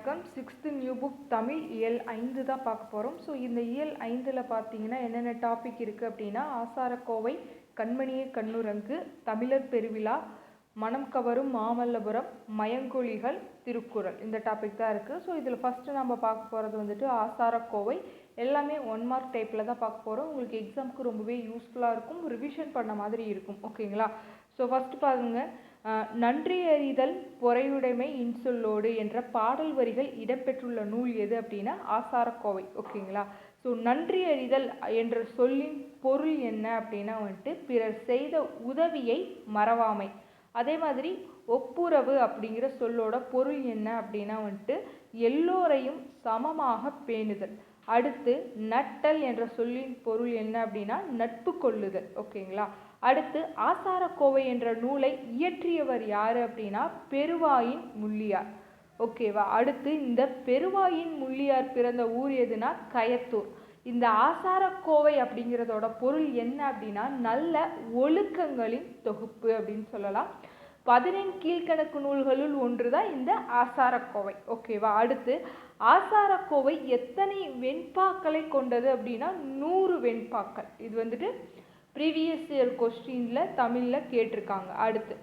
வணக்கம். 6th new book Tamil இயல் 5 தான் பார்க்க போகிறோம். ஸோ இந்த இயல் 5ல் பார்த்தீங்கன்னா என்னென்ன டாபிக் இருக்குது அப்படின்னா ஆசாரக்கோவை, கண்மணியே கண்ணுரங்கு, தமிழர் பெருவிழா, மனம் கவரும் மாமல்லபுரம், மயங்கொலிகள், திருக்குறள், இந்த டாபிக் தான் இருக்குது. ஸோ இதில் ஃபஸ்ட்டு நம்ம பார்க்க போகிறது வந்துட்டு ஆசாரக்கோவை. எல்லாமே 1 மார்க் டைப்பில் தான் பார்க்க போகிறோம். உங்களுக்கு எக்ஸாமுக்கு ரொம்பவே யூஸ்ஃபுல்லாக இருக்கும், ரிவிஷன் பண்ண மாதிரி இருக்கும். ஓகேங்களா? ஸோ ஃபஸ்ட்டு பாருங்கள், நன்றி அறிதல் பொறையுடைமை இன்சொல்லோடு என்ற பாடல் வரிகள் இடம்பெற்றுள்ள நூல் எது அப்படின்னா ஆசாரக்கோவை. ஓகேங்களா? ஸோ நன்றி அறிதல் என்ற சொல்லின் பொருள் என்ன அப்படின்னா வந்துட்டு பிறர் செய்த உதவியை மறவாமை. அதே மாதிரி ஒப்புரவு அப்படிங்கிற சொல்லோட பொருள் என்ன அப்படின்னா வந்துட்டு எல்லோரையும் சமமாக பேணுதல். அடுத்து நட்டல் என்ற சொல்லின் பொருள் என்ன அப்படின்னா நட்பு கொள்ளுதல். ஓகேங்களா? அடுத்து ஆசாரக்கோவை என்ற நூலை இயற்றியவர் யார் அப்படின்னா பெருவாயின் முள்ளியார். ஓகேவா? அடுத்து இந்த பெருவாயின் முள்ளியார் பிறந்த ஊர் எதுனா கயத்தூர். இந்த ஆசாரக்கோவை அப்படிங்கிறதோட பொருள் என்ன அப்படின்னா நல்ல ஒழுக்கங்களின் தொகுப்பு அப்படின்னு சொல்லலாம். 15 கீழ்கணக்கு நூல்களுள் ஒன்று தான் இந்த ஆசாரக்கோவை. ஓகேவா? அடுத்து ஆசாரக்கோவை எத்தனை வெண்பாக்களை கொண்டது அப்படின்னா 100 வெண்பாக்கள். இது வந்துட்டு ப்ரீவியஸ் இயர் கொஸ்டினில் தமிழில் கேட்டிருக்காங்க. அடுத்து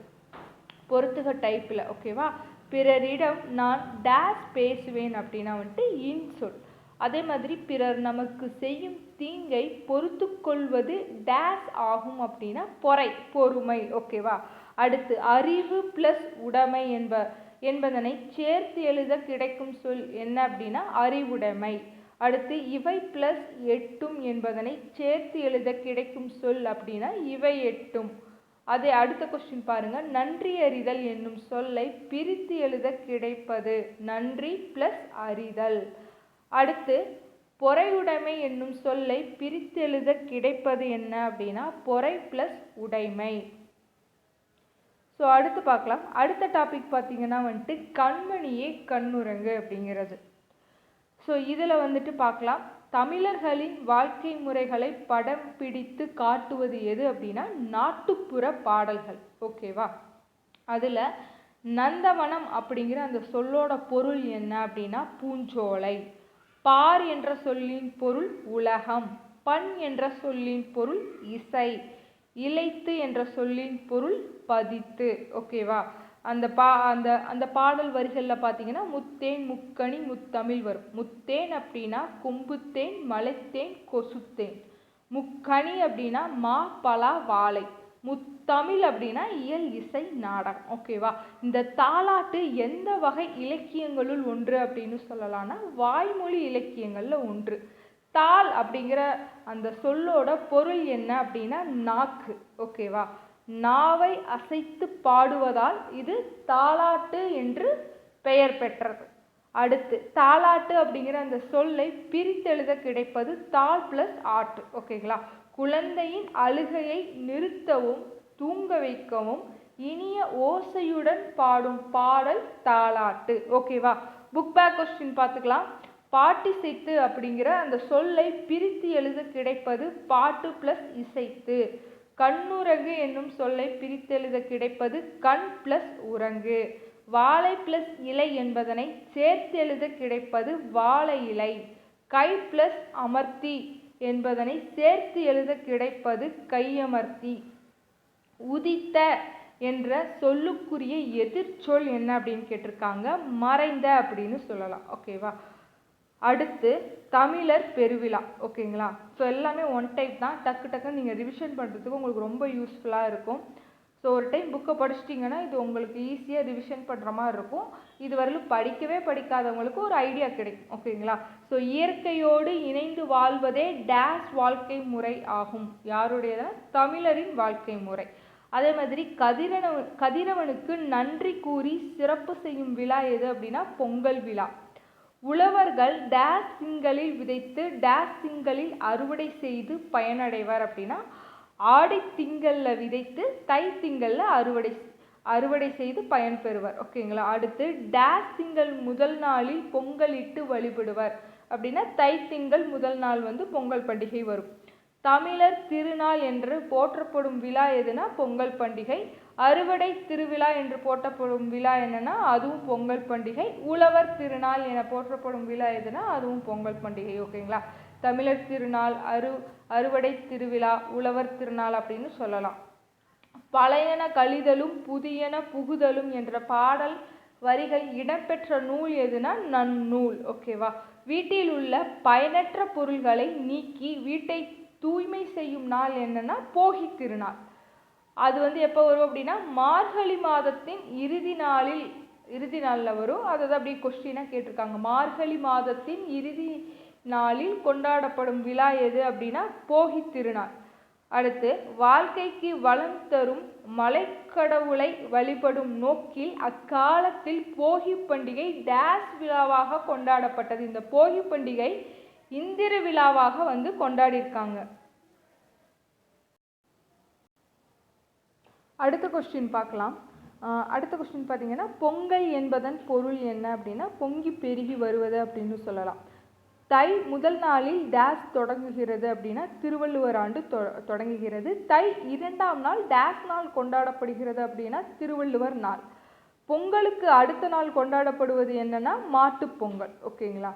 பொறுத்துக டைப்பில். ஓகேவா? பிறரிடம் நான் டேஸ் பேசுவேன் அப்படின்னா வந்துட்டு இன்சொல். அதே மாதிரி பிறர் நமக்கு செய்யும் தீங்கை பொறுத்து கொள்வது டேஸ் ஆகும் அப்படின்னா பொறுமை. ஓகேவா? அடுத்து அறிவு ப்ளஸ் உடைமை என்பதனை சேர்த்து எழுத கிடைக்கும் சொல் என்ன அப்படின்னா அறிவுடைமை. அடுத்து இவை ப்ளஸ் எட்டும் என்பதனை சேர்த்து எழுத கிடைக்கும் சொல் அப்படின்னா இவை எட்டும். அதே அடுத்த கொஸ்டின் பாருங்க, நன்றி அறிதல் என்னும் சொல்லை பிரித்து எழுத கிடைப்பது நன்றி ப்ளஸ் அறிதல். அடுத்து பொறையுடைமை என்னும் சொல்லை பிரித்து எழுத கிடைப்பது என்ன அப்படின்னா பொறை ப்ளஸ் உடைமை. ஸோ அடுத்து பார்க்கலாம். அடுத்த டாபிக் பார்த்தீங்கன்னா வந்துட்டு கண்மணியே கண்ணுரங்கு அப்படிங்கிறது. ஸோ இதில் வந்துட்டு பார்க்கலாம், தமிழர்களின் வாழ்க்கை முறைகளை படம் பிடித்து காட்டுவது எது அப்படின்னா நாட்டுப்புற பாடல்கள். ஓகேவா? அதில் நந்தவனம் அப்படிங்கிற அந்த சொல்லோட பொருள் என்ன அப்படின்னா பூஞ்சோலை. பார் என்ற சொல்லின் பொருள் உலகம். பண் என்ற சொல்லின் பொருள் இசை. இளைத்து என்ற சொல்லின் பொருள் பதித்து. ஓகேவா? அந்த பாடல் வரிகளில் பார்த்தீங்கன்னா முத்தேன் முக்கணி முத்தமிழ் வரும். முத்தேன் அப்படின்னா கொம்புத்தேன் மலைத்தேன் கொசுத்தேன். முக்கணி அப்படின்னா மா பலா வாழை. முத்தமிழ் அப்படின்னா இயல் இசை நாடகம். ஓகேவா? இந்த தாலாட்டு எந்த வகை இலக்கியங்களுள் ஒன்று அப்படின்னு சொல்லலாம்னா வாய்மொழி இலக்கியங்களில் ஒன்று. தாள் அப்படிங்கிற அந்த சொல்லோட பொருள் என்ன அப்படின்னா நாக்கு. ஓகேவா? நாவை அசைத்து பாடுவதால் இது தாலாட்டு என்று பெயர் பெற்றது. அடுத்து தாலாட்டு அப்படிங்கிற அந்த சொல்லை பிரித்தெழுத கிடைப்பது தாள் ப்ளஸ் ஆட்டு. ஓகேங்களா? குழந்தையின் அழுகையை நிறுத்தவும் தூங்க வைக்கவும் இனிய ஓசையுடன் பாடும் பாடல் தாலாட்டு. ஓகேவா? புக் பேக் கொஸ்டின் பார்த்துக்கலாம். பாட்டிசைத்து அப்படிங்கிற அந்த சொல்லை பிரித்து எழுத கிடைப்பது பாட்டு ப்ளஸ் இசைத்து. கண்ணுரங்கு என்னும் சொல்லை பிரித்தெழுத கிடைப்பது கண் ப்ளஸ் உரங்கு. வாழை ப்ளஸ் இலை என்பதனை சேர்த்து எழுத கிடைப்பது வாழை இலை. கை ப்ளஸ் அமர்த்தி என்பதனை சேர்த்து எழுத கிடைப்பது கையமர்த்தி. உதித்த என்ற சொல்லுக்குரிய எதிர்ச்சொல் என்ன அப்படின்னு கேட்டிருக்காங்க, மறைந்த அப்படின்னு சொல்லலாம். ஓகேவா? அடுத்து தமிழர் பெருவிழா. ஓகேங்களா? ஸோ எல்லாமே 1 டைப் தான். டக்குன்னு நீங்கள் ரிவிஷன் பண்ணுறதுக்கு உங்களுக்கு ரொம்ப யூஸ்ஃபுல்லாக இருக்கும். ஸோ ஒரு டைம் புக்கை படிச்சிட்டிங்கன்னா இது உங்களுக்கு ஈஸியாக ரிவிஷன் பண்ணுற மாதிரி இருக்கும். இது வரையிலும் படிக்காதவங்களுக்கு ஒரு ஐடியா கிடைக்கும். ஓகேங்களா? ஸோ இயற்கையோடு இணைந்து வாழ்வதே டேஸ் வாழ்க்கை முறை ஆகும். யாருடையதுனா தமிழரின் வாழ்க்கை முறை. அதே மாதிரி கதிரவனுக்கு நன்றி கூறி சிறப்பு செய்யும் விழா எது அப்படின்னா பொங்கல் விழா. உழவர்கள் டேஸ் திங்களில் விதைத்து டேஸ் திங்களில் அறுவடை செய்து பயனடைவர் அப்படின்னா ஆடி திங்களில் விதைத்து தை திங்களில் அறுவடை செய்து பயன் பெறுவர். ஓகேங்களா? அடுத்து டேஸ் திங்கள் முதல் நாளில் பொங்கலிட்டு வழிபடுவர் அப்படின்னா தை திங்கள் முதல் நாள் பொங்கல் பண்டிகை வரும். தமிழர் திருநாள் என்று போற்றப்படும் விழா எதுனா பொங்கல் பண்டிகை. அறுவடை திருவிழா என்று போற்றப்படும் விழா என்னன்னா அதுவும் பொங்கல் பண்டிகை. உழவர் திருநாள் என போற்றப்படும் விழா எதுனா அதுவும் பொங்கல் பண்டிகை. ஓகேங்களா. தமிழர் திருநாள், அறுவடை திருவிழா, உழவர் திருநாள் அப்படின்னு சொல்லலாம். பழையன கழிதலும் புதியன புகுதலும் என்ற பாடல் வரிகள் இடம்பெற்ற நூல் எதுனா நன்னூல். ஓகேவா. வீட்டில் உள்ள பயனற்ற பொருள்களை நீக்கி வீட்டை தூய்மை செய்யும் நாள் என்னன்னா போகி திருநாள். அது எப்போ வரும் அப்படின்னா மார்கழி மாதத்தின் இறுதி நாளில் வரும். அதை தான் அப்படியே கொஸ்டினாக கேட்டிருக்காங்க. மார்கழி மாதத்தின் இறுதி நாளில் கொண்டாடப்படும் விழா எது அப்படின்னா போகி திருநாள். அடுத்து, வாழ்க்கைக்கு வளம் தரும் மலைக்கடவுளை வழிபடும் நோக்கில் அக்காலத்தில் போகி பண்டிகை டேஸ் விழாவாக கொண்டாடப்பட்டது. இந்த போகி பண்டிகை இந்திர விழாவாக கொண்டாடியிருக்காங்க. அடுத்த கொஸ்டின் பார்க்கலாம். அடுத்த கொஸ்டின் பார்த்தீங்கன்னா பொங்கல் என்பதன் பொருள் என்ன அப்படின்னா பொங்கி பெருகி வருவது அப்படின்னு சொல்லலாம். தை முதல் நாளில் டேஸ் தொடங்குகிறது அப்படின்னா திருவள்ளுவர் ஆண்டு தொடங்குகிறது. தை 2ஆம் நாள் டேஸ் நாள் கொண்டாடப்படுகிறது அப்படின்னா திருவள்ளுவர் நாள். பொங்கலுக்கு அடுத்த நாள் கொண்டாடப்படுவது என்னன்னா மாட்டுப் பொங்கல். ஓகேங்களா.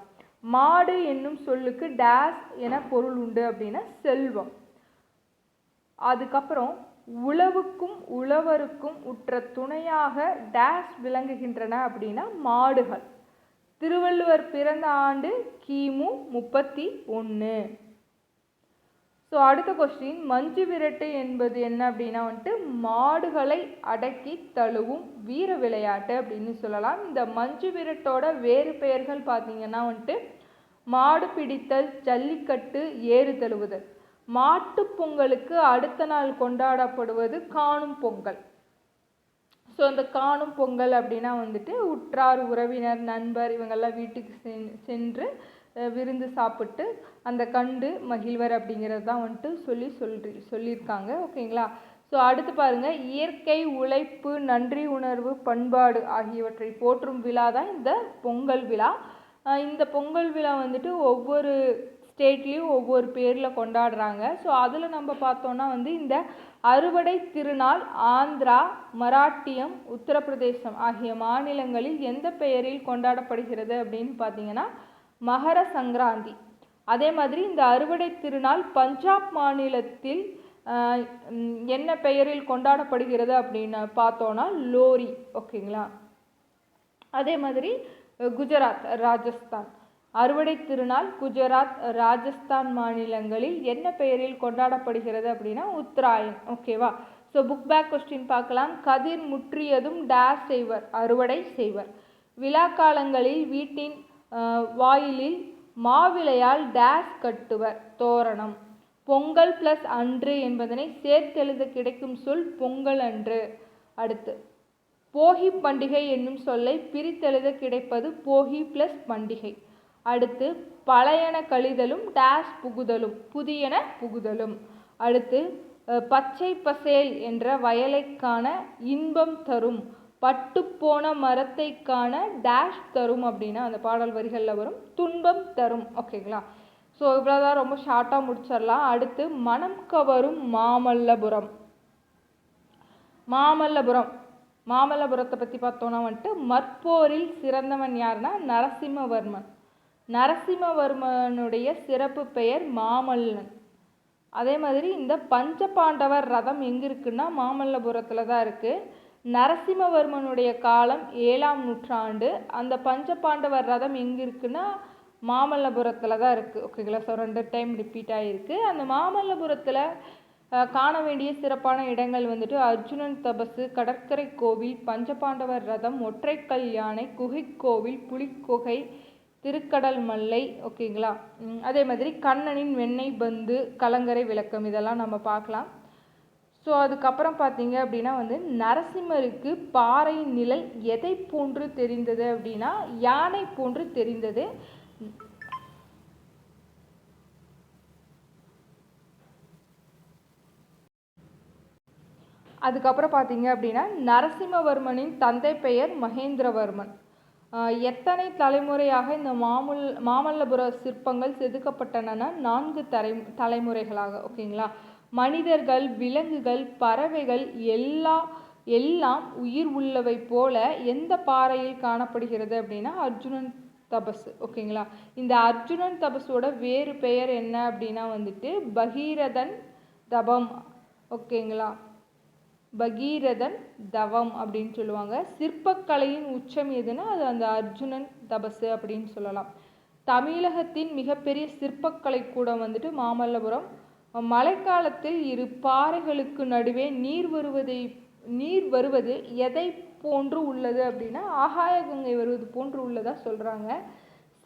மாடு என்னும் சொல்லுக்கு டேஸ் என பொருள் உண்டு அப்படின்னா செல்வம். அதுக்கப்புறம் உழவுக்கும் உழவருக்கும் உற்ற துணையாக டேஸ் விளங்குகின்றன அப்படின்னா மாடுகள். திருவள்ளுவர் பிறந்த ஆண்டு கிமு 31. ஸோ அடுத்த கொஸ்டின், மஞ்சு விரட்டு என்பது என்ன அப்படின்னா மாடுகளை அடக்கி தழுவும் வீர விளையாட்டு அப்படின்னு சொல்லலாம். இந்த மஞ்சு விரட்டோட வேறு பெயர்கள் பார்த்தீங்கன்னா மாடு பிடித்தல், ஜல்லிக்கட்டு, ஏறு தழுவுதல். மாட்டு பொங்கலுக்கு அடுத்த நாள் கொண்டாடப்படுவது காணும் பொங்கல். ஸோ அந்த காணும் பொங்கல் அப்படின்னா உற்றார் உறவினர் நண்பர் இவங்கெல்லாம் வீட்டுக்கு சென்று விருந்து சாப்பிட்டு அந்த கண்டு மகிழ்வர் அப்படிங்கிறது தான் சொல்லியிருக்காங்க. ஓகேங்களா. ஸோ அடுத்து பாருங்கள், இயற்கை, உழைப்பு, நன்றி உணர்வு, பண்பாடு ஆகியவற்றை போற்றும் விழா தான் இந்த பொங்கல் விழா. இந்த பொங்கல் விழா ஒவ்வொரு ஸ்டேட்லேயும் ஒவ்வொரு பேரில் கொண்டாடுறாங்க. ஸோ அதில் நம்ம பார்த்தோன்னா இந்த அறுவடை திருநாள் ஆந்திரா, மராட்டியம், உத்தரப்பிரதேசம் ஆகிய மாநிலங்களில் எந்த பெயரில் கொண்டாடப்படுகிறது அப்படின்னு பார்த்தீங்கன்னா மகர சங்கராந்தி. அதே மாதிரி இந்த அறுவடை திருநாள் பஞ்சாப் மாநிலத்தில் என்ன பெயரில் கொண்டாடப்படுகிறது அப்படின்னு பார்த்தோன்னா லோரி. ஓகேங்களா. அதே மாதிரி குஜராத், ராஜஸ்தான் அறுவடை திருநாள் குஜராத், ராஜஸ்தான் மாநிலங்களில் என்ன பெயரில் கொண்டாடப்படுகிறது அப்படின்னா உத்தராயன். ஓகேவா. ஸோ புக் பேக் கொஸ்டின் பார்க்கலாம். கதிர் முற்றியதும் டேஸ் செய்வர், அறுவடை செய்வர். விழா காலங்களில் வீட்டின் வாயிலில் மாவிளையால் டேஸ் கட்டுவர், தோரணம். பொங்கல் பிளஸ் அன்று என்பதனை சேர்த்தெழுத கிடைக்கும் சொல் பொங்கல் அன்று. அடுத்து, போகி பண்டிகை என்னும் சொல்லை பிரித்தெழுத கிடைப்பது போகி பிளஸ் பண்டிகை. அடுத்து, பழையன கழிதலும் டேஸ் புகுதலும், புதியன புகுதலும். அடுத்து, பச்சை பசேல் என்ற வயலை காண இன்பம் தரும், பட்டுப்போன மரத்தை காண டேஷ் தரும் அப்படின்னா அந்த பாடல் வரிகளில் வரும், துன்பம் தரும். ஓகேங்களா. ஸோ இவ்வளோதான், ரொம்ப ஷார்ட்டாக முடிச்சிடலாம். அடுத்து, மனம் கவரும் மாமல்லபுரம். மாமல்லபுரத்தை பற்றி பார்த்தோன்னா மற்போரில் சிறந்தவன் யாருன்னா நரசிம்மவர்மன். நரசிம்மவர்மனுடைய சிறப்பு பெயர் மாமல்லன். அதே மாதிரி இந்த பஞ்சபாண்டவர் ரதம் எங்கே இருக்குன்னா மாமல்லபுரத்தில் தான் இருக்குது. நரசிம்மவர்மனுடைய காலம் 7ஆம் நூற்றாண்டு. அந்த பஞ்சபாண்டவர் ரதம் எங்கே இருக்குன்னா மாமல்லபுரத்தில் தான் இருக்குது. ஓகேங்களா. ஸோ 2 டைம் ரிப்பீட் ஆகிருக்கு. அந்த மாமல்லபுரத்தில் காண வேண்டிய சிறப்பான இடங்கள் அர்ஜுனன் தபசு, கடற்கரை கோவில், பஞ்சபாண்டவர் ரதம், ஒற்றைக்கல் யானை, குகை கோவில், புலிக்குகை, திருக்கடல் மல்லை. ஓகேங்களா. அதே மாதிரி கண்ணனின் வெண்ணெய் பந்து, கலங்கரை விளக்கம் இதெல்லாம் நம்ம பார்க்கலாம். ஸோ அதுக்கப்புறம் பார்த்தீங்க அப்படின்னா நரசிம்மருக்கு பாறை நிழல் எதை போன்று தெரிந்தது அப்படின்னா யானை போன்று தெரிந்தது. அதுக்கப்புறம் பார்த்தீங்க அப்படின்னா நரசிம்மவர்மனின் தந்தை பெயர் மகேந்திரவர்மன். எத்தனை தலைமுறையாக இந்த மாமல்லபுர சிற்பங்கள் செதுக்கப்பட்டன? 4 தலைமுறைகளாக. ஓகேங்களா. மனிதர்கள், விலங்குகள், பறவைகள் எல்லாம் உயிர் உள்ளவை போல எந்த பாறையில் காணப்படுகிறது அப்படின்னா அர்ஜுனன் தபசு. ஓகேங்களா, இந்த அர்ஜுனன் தபஸோட வேறு பெயர் என்ன அப்படின்னா வந்துட்டு பகீரதன் தபம். ஓகேங்களா, பகீரதன் தவம் அப்படின்னு சொல்லுவாங்க. சிற்பக்கலையின் உச்சம் எதுன்னா அது அந்த அர்ஜுனன் தபசு அப்படின்னு சொல்லலாம். தமிழகத்தின் மிகப்பெரிய சிற்பக்கலை கூடம் வந்துட்டு மாமல்லபுரம். மழைக்காலத்தில் இரு பாறைகளுக்கு நடுவே நீர் வருவது எதை போன்று உள்ளது அப்படின்னா ஆகாய கங்கை வருவது போன்று உள்ளதா சொல்கிறாங்க.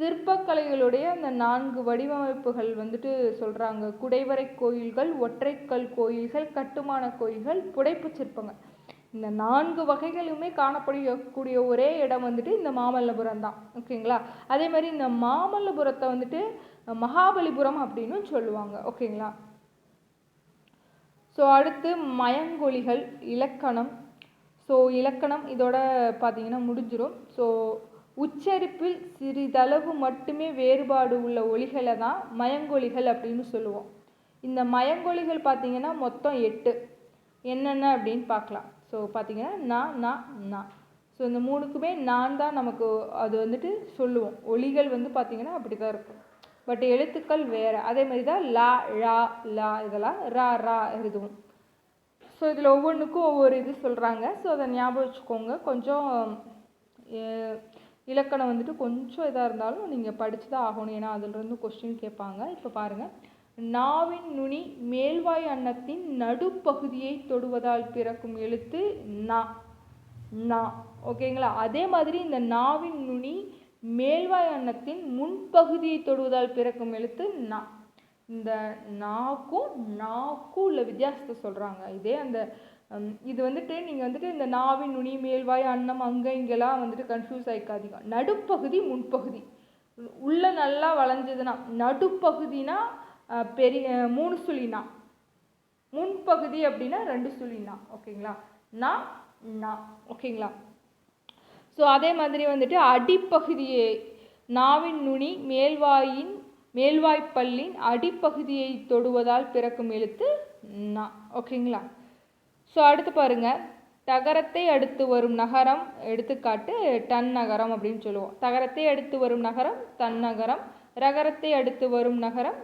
சிற்பக்கலைகளுடைய அந்த 4 வடிவமைப்புகள் வந்துட்டு சொல்கிறாங்க. குடைவரை கோயில்கள், ஒற்றைக்கல் கோயில்கள், கட்டுமான கோயில்கள், புடைப்பு சிற்பங்கள். இந்த 4 வகைகளுமே காணப்படக்கூடிய ஒரே இடம் வந்துட்டு இந்த மாமல்லபுரம் தான். ஓகேங்களா, அதே மாதிரி இந்த மாமல்லபுரத்தை வந்துட்டு மகாபலிபுரம் அப்படின்னு சொல்லுவாங்க. ஓகேங்களா, ஸோ அடுத்து மயங்கொலிகள் இலக்கணம். ஸோ இலக்கணம் இதோட பார்த்தீங்கன்னா முடிஞ்சிடும். ஸோ உச்சரிப்பில் சிறிதளவு மட்டுமே வேறுபாடு உள்ள ஒலிகளை தான் மயங்கொலிகள் அப்படின்னு சொல்லுவோம். இந்த மயங்கொலிகள் பார்த்தீங்கன்னா மொத்தம் 8 என்னென்ன அப்படின்னு பார்க்கலாம். ஸோ பார்த்தீங்கன்னா நா. ஸோ இந்த 3க்குமே நான் தான் நமக்கு அது வந்துட்டு சொல்லுவோம். ஒலிகள் வந்து பார்த்தீங்கன்னா அப்படி தான் இருக்கும், பட் எழுத்துக்கள் வேறு. அதே மாதிரி தான் லா ழா லா இதெல்லாம் ரா ரா எழுதுவோம். ஸோ இதில் ஒவ்வொன்றுக்கும் ஒவ்வொரு இது சொல்கிறாங்க. ஸோ அதை ஞாபகம் வச்சுக்கோங்க. கொஞ்சம் இலக்கணம் வந்துட்டு கொஞ்சம் இதாக இருந்தாலும் நீங்கள் படித்து தான் ஆகணும், ஏன்னா அதிலிருந்து கொஸ்டின் கேட்பாங்க. இப்போ பாருங்கள், நாவின் நுனி மேல்வாய் அன்னத்தின் நடுப்பகுதியை தொடுவதால் பிறக்கும் எழுத்து நா. ஓகேங்களா, அதே மாதிரி இந்த நாவின் நுனி மேல்வாய் அன்னத்தின் முன்பகுதியை தொடுவதால் பிறக்கும் எழுத்து நா. இந்த நாக்கும் உள்ள வித்தியாசத்தை சொல்கிறாங்க. இதே அந்த இது வந்துட்டு நீங்கள் வந்துட்டு இந்த நாவின் நுனி மேல்வாய் அன்னம் அங்கே இங்கெல்லாம் வந்துட்டு கன்ஃபியூஸ் ஆகிக்காதீங்க. நடுப்பகுதி முன்பகுதி உள்ள நல்லா வளைஞ்சதுன்னா நடுப்பகுதினா பெரிய 3 சுழினா, முன்பகுதி அப்படின்னா 2 சுழினா. ஓகேங்களா, நா. ஓகேங்களா, ஸோ அதே மாதிரி வந்துட்டு அடிப்பகுதியை நாவின் நுனி மேல்வாய்ப்பல்லின் அடிப்பகுதியை தொடுவதால் பிறக்கும் எழுத்து நா. ஓகேங்களா, ஸோ அடுத்து பாருங்கள், தகரத்தை அடுத்து வரும் நகரம், எடுத்துக்காட்டு டன் நகரம் அப்படின்னு சொல்லுவோம். தகரத்தை அடுத்து வரும் நகரம் தன் நகரம், ரகரத்தை அடுத்து வரும் நகரம்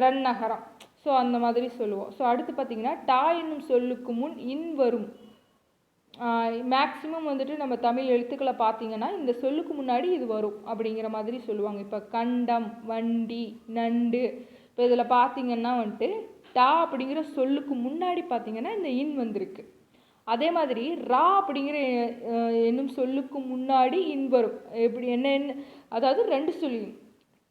ரன் நகரம். ஸோ அந்த மாதிரி சொல்லுவோம். ஸோ அடுத்து பார்த்திங்கன்னா டா என்னும் சொல்லுக்கு முன் இன் வரும். மேக்ஸிமம் வந்துட்டு நம்ம தமிழ் எழுத்துக்களை பார்த்திங்கன்னா இந்த சொல்லுக்கு முன்னாடி இது வரும் அப்படிங்கிற மாதிரி சொல்லுவாங்க. இப்போ கண்டம், வண்டி, நண்டு. இப்போ இதில் பார்த்திங்கன்னா வந்துட்டு டா அப்படிங்கிற சொல்லுக்கு முன்னாடி பார்த்திங்கன்னா இந்த இன் வந்திருக்கு. அதே மாதிரி ரா அப்படிங்கிற என்னும் சொல்லுக்கு முன்னாடி இன் வரும். எப்படி என்ன அதாவது 2 சுழியின்.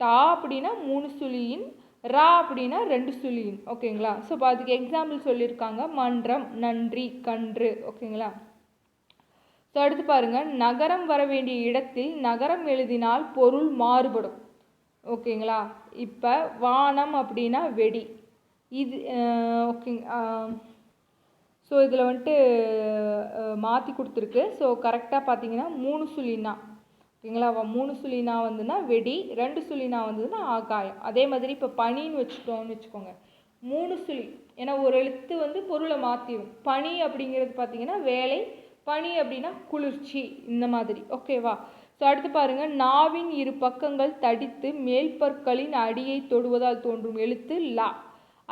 டா அப்படின்னா 3 சுழியின், ரா அப்படின்னா 2 சுழியின். ஓகேங்களா, ஸோ இப்போ அதுக்கு எக்ஸாம்பிள் சொல்லியிருக்காங்க, மன்றம், நன்றி, கன்று. ஓகேங்களா, ஸோ அடுத்து பாருங்கள், நகரம் வர வேண்டிய இடத்தில் நகரம் எழுதினால் பொருள் மாறுபடும். ஓகேங்களா, இப்போ வானம் அப்படின்னா வெடி. இது ஓகேங்க. ஸோ இதில் வந்துட்டு மாற்றி கொடுத்துருக்கு. ஸோ கரெக்டாக பார்த்தீங்கன்னா 3 சுழினா. ஓகேங்களா, 3 சுழினா வந்துன்னா வெடி, 2 சுழினா வந்ததுன்னா ஆகாயம். அதே மாதிரி இப்போ பனின்னு வச்சுட்டோம்னு வச்சுக்கோங்க, 3 சுழி, ஏன்னா ஒரு எழுத்து வந்து பொருளை மாற்றிடும். பனி அப்படிங்கிறது பார்த்தீங்கன்னா வேலை, பனி அப்படின்னா குளிர்ச்சி, இந்த மாதிரி. ஓகேவா, ஸோ அடுத்து பாருங்கள், நாவின் 2 பக்கங்கள் தடித்து மேல்பற்களின் அடியை தொடுவதால் தோன்றும் எழுத்து லா.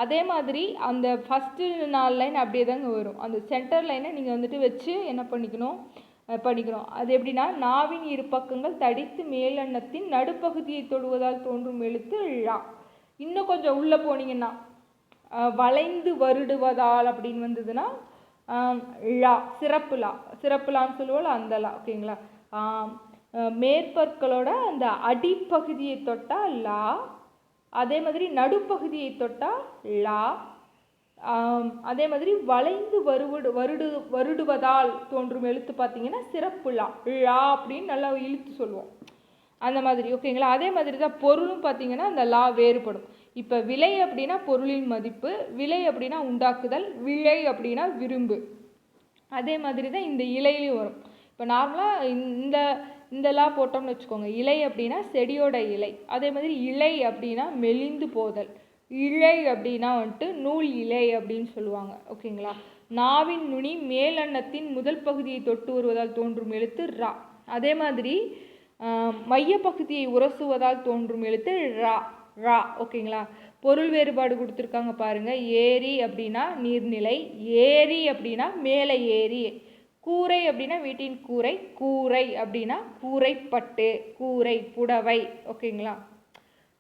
அதே மாதிரி அந்த ஃபஸ்ட்டு 4 லைன் அப்படியே தாங்க வரும். அந்த சென்டர் லைனை நீங்கள் வந்துட்டு வச்சு என்ன பண்ணிக்கணும். அது எப்படின்னா, நாவின் 2 பக்கங்கள் தடித்து மேலன்னத்தின் நடுப்பகுதியை தொடுவதால் தோன்றும் எழுத்து ழா. இன்னும் கொஞ்சம் உள்ளே போனீங்கன்னா வளைந்து வருடுவதால் அப்படின்னு வந்ததுன்னா லா, சிறப்புலான்னு சொல்லுவோம்ல அந்த லா. ஓகேங்களா, மேற்பற்களோட அந்த அடிப்பகுதியை தொட்டால் லா, அதே மாதிரி நடுப்பகுதியை தொட்டால் லா, அதே மாதிரி வளைந்து வருடுவதால் தோன்றும் எழுத்து பார்த்தீங்கன்னா சிறப்புலா, லா அப்படின்னு நல்லா இழுத்து சொல்லுவோம் அந்த மாதிரி. ஓகேங்களா, அதே மாதிரி தான் பொருளும் பார்த்தீங்கன்னா அந்த லா வேறுபடும். இப்போ விலை அப்படின்னா பொருளின் மதிப்பு, விலை அப்படின்னா உண்டாக்குதல், விலை அப்படின்னா விரும்பு. அதே மாதிரி தான் இந்த இலையிலையும் வரும். இப்போ நார்மலாக இந்த லா போட்டோம்னு வச்சுக்கோங்க, இலை அப்படின்னா செடியோட இலை. அதே மாதிரி இலை அப்படின்னா மெலிந்து போதல், இலை அப்படின்னா வந்துட்டு நூல் இலை அப்படின்னு சொல்லுவாங்க. ஓகேங்களா, நாவின் நுனி மேலெண்ணத்தின் முதல் பகுதியை தொட்டு வருவதால் தோன்றும் எழுத்து ரா. அதே மாதிரி மையப்பகுதியை உரசுவதால் தோன்றும் எழுத்து ரா ரா. ஓகேங்களா? பொருள் வேறுபாடு கொடுத்துருக்காங்க பாருங்கள். ஏரி அப்படின்னா நீர்நிலை, ஏரி அப்படின்னா மேலே ஏரி, கூரை அப்படின்னா வீட்டின் கூரை, கூரை அப்படின்னா கூரைப்பட்டு, கூரை புடவை. ஓகேங்களா?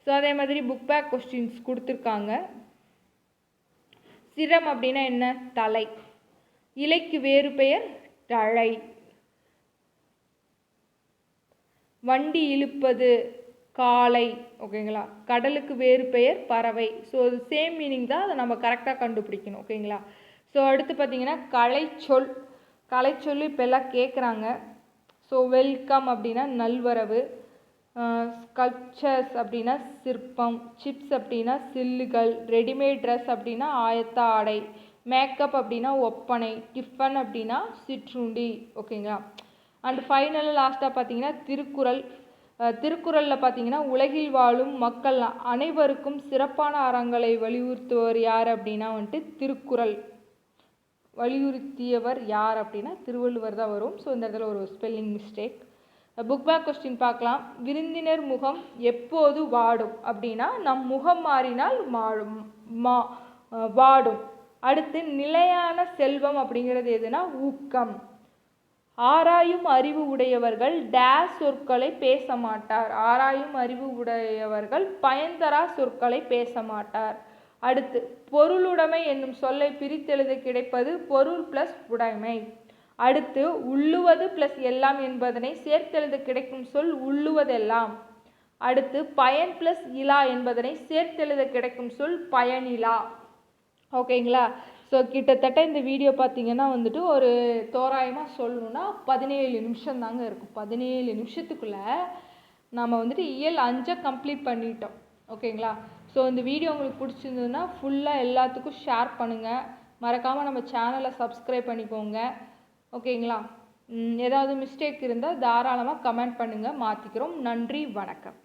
ஸோ அதே மாதிரி புக் பேக் கொஸ்டின்ஸ் கொடுத்துருக்காங்க. சிரம் அப்படின்னா என்ன? தலை. இலைக்கு வேறு பெயர் தழை. வண்டி இழுப்பது காளை. ஓகேங்களா? கடலுக்கு வேறு பெயர் பறவை. ஸோ அது சேம் மீனிங் தான், அதை நம்ம கரெக்டாக கண்டுபிடிக்கணும். ஓகேங்களா? ஸோ அடுத்து பார்த்தீங்கன்னா கலைச்சொல். கலைச்சொல் இப்போ எல்லாம் கேட்குறாங்க. ஸோ வெல்கம் அப்படின்னா நல்வரவு, ஸ்கல்ப்சர்ஸ் அப்படின்னா சிற்பம், சிப்ஸ் அப்படின்னா சில்லுகள், ரெடிமேட் ட்ரெஸ் அப்படின்னா ஆயத்த ஆடை, மேக்கப் அப்படின்னா ஒப்பனை, டிஃபன் அப்படின்னா சிற்றுண்டி. ஓகேங்களா? அண்ட் ஃபைனலாக லாஸ்ட்டாக பார்த்தீங்கன்னா திருக்குறள். திருக்குறளில் பார்த்தீங்கன்னா உலகில் வாழும் மக்கள் அனைவருக்கும் சிறப்பான அறங்களை வலியுறுத்துவர் யார் அப்படின்னா திருக்குறள். வலியுறுத்தியவர் யார் அப்படின்னா திருவள்ளுவர் தான் வரும். ஸோ இந்த இடத்துல ஒரு spelling mistake. Book back question பார்க்கலாம். விருந்தினர் முகம் எப்போது வாடும் அப்படின்னா நம் முகம் மாறினால் வாடும். அடுத்து நிலையான செல்வம் அப்படிங்கிறது எதுனா ஊக்கம். ஆராயும் அறிவு உடையவர்கள் டேஸ் சொற்களை பேச மாட்டார். ஆராயும் அறிவு உடையவர்கள் பயன்தரா சொற்களை பேச மாட்டார். அடுத்து பொருளுடைமை என்னும் சொல்லை பிரித்தெழுத கிடைப்பது பொருள் பிளஸ் உடைமை. அடுத்து உள்ளுவது பிளஸ் எல்லாம் என்பதனை சேர்த்தெழுத கிடைக்கும் சொல் உள்ளுவதெல்லாம். அடுத்து பயன் பிளஸ் இலா என்பதனை சேர்த்தெழுத கிடைக்கும் சொல் பயனிலா. ஓகேங்களா? ஸோ கிட்டத்தட்ட இந்த வீடியோ பார்த்தீங்கன்னா ஒரு தோராயமாக சொல்லணுன்னா 17 நிமிஷம் தாங்க இருக்கும். 17 நிமிஷத்துக்குள்ளே நம்ம இயல் 5 கம்ப்ளீட் பண்ணிட்டோம். ஓகேங்களா? ஸோ இந்த வீடியோ உங்களுக்கு பிடிச்சிருந்ததுன்னா ஃபுல்லாக எல்லாத்துக்கும் ஷேர் பண்ணுங்கள். மறக்காமல் நம்ம சேனலை சப்ஸ்கிரைப் பண்ணிக்கோங்க. ஓகேங்களா? ஏதாவது மிஸ்டேக் இருந்தால் தாராளமாக கமெண்ட் பண்ணுங்கள், மாற்றிக்கிறோம். நன்றி, வணக்கம்.